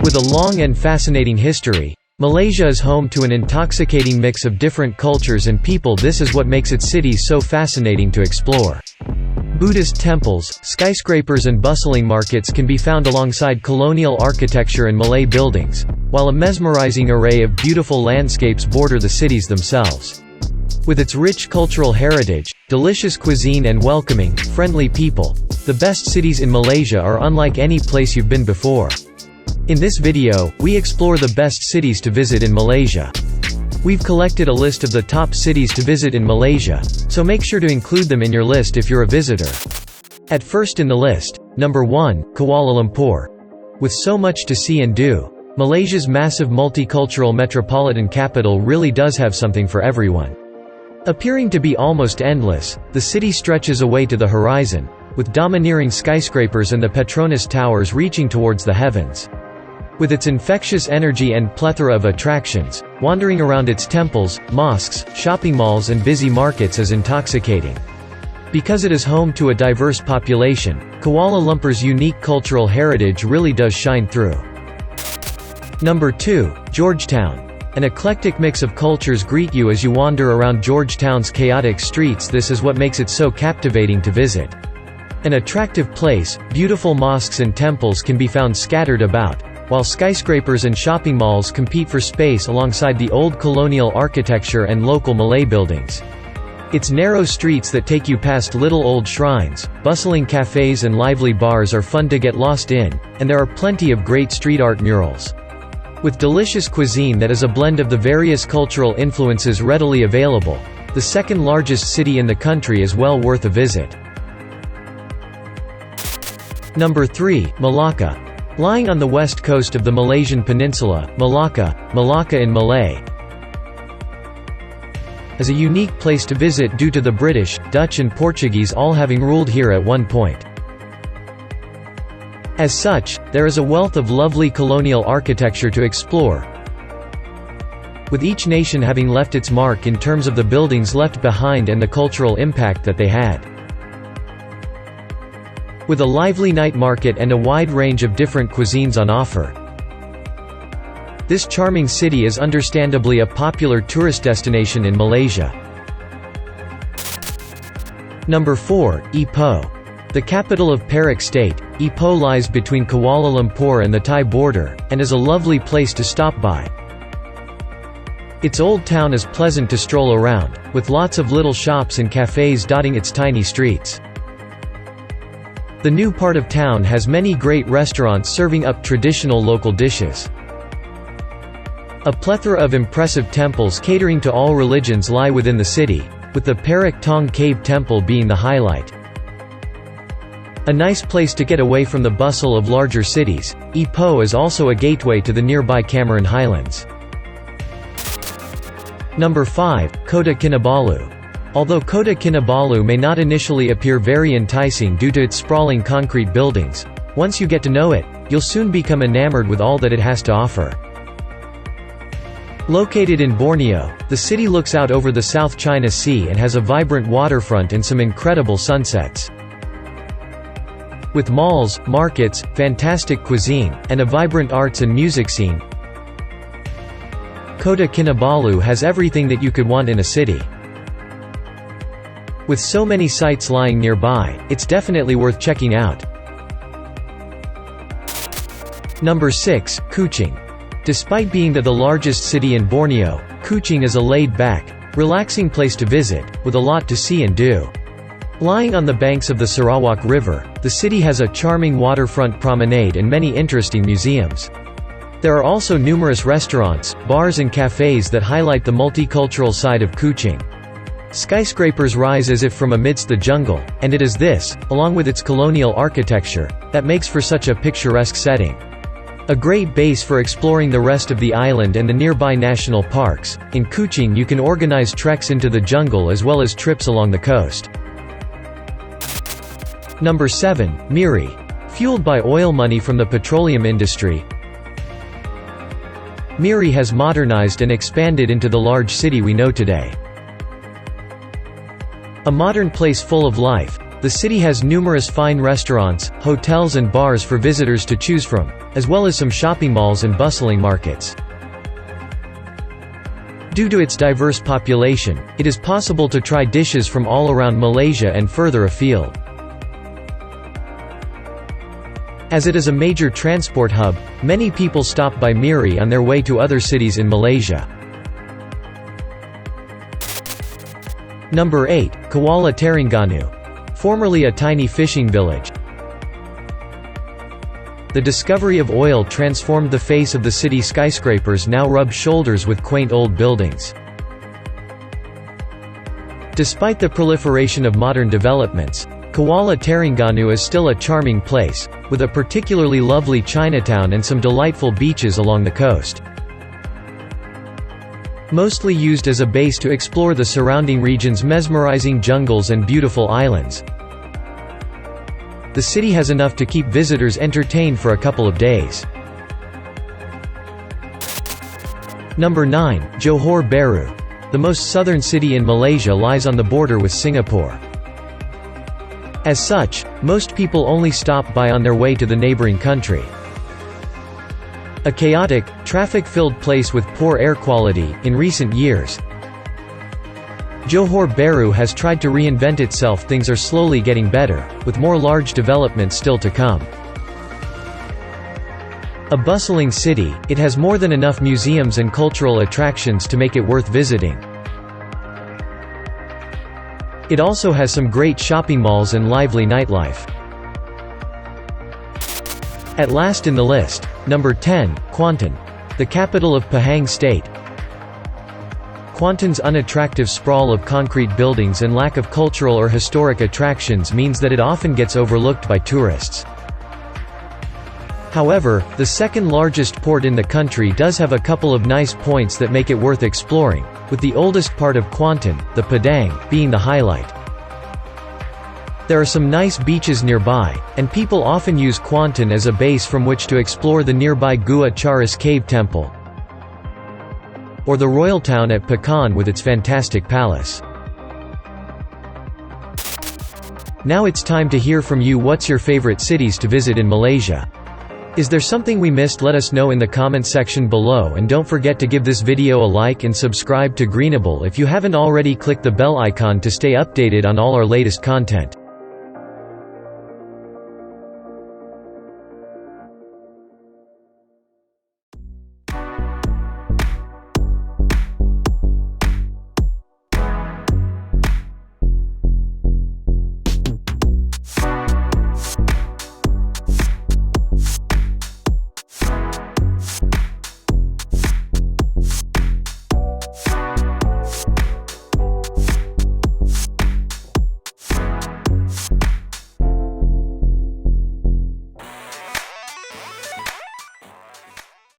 With a long and fascinating history, Malaysia is home to an intoxicating mix of different cultures and people. This is what makes its cities so fascinating to explore. Buddhist temples, skyscrapers and bustling markets can be found alongside colonial architecture and Malay buildings, while a mesmerizing array of beautiful landscapes border the cities themselves. With its rich cultural heritage, delicious cuisine and welcoming, friendly people, the best cities in Malaysia are unlike any place you've been before. In this video, we explore the best cities to visit in Malaysia. We've collected a list of the top cities to visit in Malaysia, so make sure to include them in your list if you're a visitor. At first in the list, number 1, Kuala Lumpur. With so much to see and do, Malaysia's massive multicultural metropolitan capital really does have something for everyone. Appearing to be almost endless, the city stretches away to the horizon, with domineering skyscrapers and the Petronas Towers reaching towards the heavens. With its infectious energy and plethora of attractions, wandering around its temples, mosques, shopping malls and busy markets is intoxicating. Because it is home to a diverse population, Kuala Lumpur's unique cultural heritage really does shine through. Number 2, Georgetown. An eclectic mix of cultures greet you as you wander around Georgetown's chaotic streets. This is what makes it so captivating to visit. An attractive place, beautiful mosques and temples can be found scattered about, while skyscrapers and shopping malls compete for space alongside the old colonial architecture and local Malay buildings. Its narrow streets that take you past little old shrines, bustling cafes and lively bars are fun to get lost in, and there are plenty of great street art murals. With delicious cuisine that is a blend of the various cultural influences readily available, the second largest city in the country is well worth a visit. Number 3, Malacca. Lying on the west coast of the Malaysian peninsula, Malacca in Malay, is a unique place to visit due to the British, Dutch and Portuguese all having ruled here at one point. As such, there is a wealth of lovely colonial architecture to explore, with each nation having left its mark in terms of the buildings left behind and the cultural impact that they had. With a lively night market and a wide range of different cuisines on offer, this charming city is understandably a popular tourist destination in Malaysia. Number 4, Ipoh. The capital of Perak State, Ipoh lies between Kuala Lumpur and the Thai border, and is a lovely place to stop by. Its old town is pleasant to stroll around, with lots of little shops and cafes dotting its tiny streets. The new part of town has many great restaurants serving up traditional local dishes. A plethora of impressive temples catering to all religions lie within the city, with the Perak Tong Cave Temple being the highlight. A nice place to get away from the bustle of larger cities, Ipoh is also a gateway to the nearby Cameron Highlands. Number 5, Kota Kinabalu. Although Kota Kinabalu may not initially appear very enticing due to its sprawling concrete buildings, once you get to know it, you'll soon become enamored with all that it has to offer. Located in Borneo, the city looks out over the South China Sea and has a vibrant waterfront and some incredible sunsets. With malls, markets, fantastic cuisine, and a vibrant arts and music scene, Kota Kinabalu has everything that you could want in a city. With so many sites lying nearby, it's definitely worth checking out. Number 6, Kuching. Despite being the largest city in Borneo, Kuching is a laid-back, relaxing place to visit, with a lot to see and do. Lying on the banks of the Sarawak River, the city has a charming waterfront promenade and many interesting museums. There are also numerous restaurants, bars and cafes that highlight the multicultural side of Kuching. Skyscrapers rise as if from amidst the jungle, and it is this, along with its colonial architecture, that makes for such a picturesque setting. A great base for exploring the rest of the island and the nearby national parks. In Kuching you can organize treks into the jungle as well as trips along the coast. Number 7, Miri. Fueled by oil money from the petroleum industry, Miri has modernized and expanded into the large city we know today. A modern place full of life, The city has numerous fine restaurants, hotels and bars for visitors to choose from, as well as some shopping malls and bustling markets. Due to its diverse population, it is possible to try dishes from all around Malaysia and further afield. As it is a major transport hub, many people stop by Miri on their way to other cities in Malaysia. Number 8. Kuala Terengganu. Formerly a tiny fishing village. The discovery of oil transformed the face of the city. Skyscrapers now rub shoulders with quaint old buildings. Despite the proliferation of modern developments, Kuala Terengganu is still a charming place, with a particularly lovely Chinatown and some delightful beaches along the coast. Mostly used as a base to explore the surrounding region's mesmerizing jungles and beautiful islands, the city has enough to keep visitors entertained for a couple of days. Number 9. Johor Bahru. The most southern city in Malaysia lies on the border with Singapore. As such, most people only stop by on their way to the neighboring country. A chaotic, traffic-filled place with poor air quality, in recent years, Johor Bahru has tried to reinvent itself. Things are slowly getting better, with more large developments still to come. A bustling city, it has more than enough museums and cultural attractions to make it worth visiting. It also has some great shopping malls and lively nightlife. At last in the list, number 10, Kuantan. The capital of Pahang State. Kuantan's unattractive sprawl of concrete buildings and lack of cultural or historic attractions means that it often gets overlooked by tourists. However, the second largest port in the country does have a couple of nice points that make it worth exploring, with the oldest part of Kuantan, the Padang, being the highlight. There are some nice beaches nearby, and people often use Kuantan as a base from which to explore the nearby Gua Charis Cave Temple, or the royal town at Pekan with its fantastic palace. Now it's time to hear from you. What's your favorite cities to visit in Malaysia? Is there something we missed? Let us know in the comments section below, and don't forget to give this video a like and subscribe to Greenable if you haven't already. Click the bell icon to stay updated on all our latest content.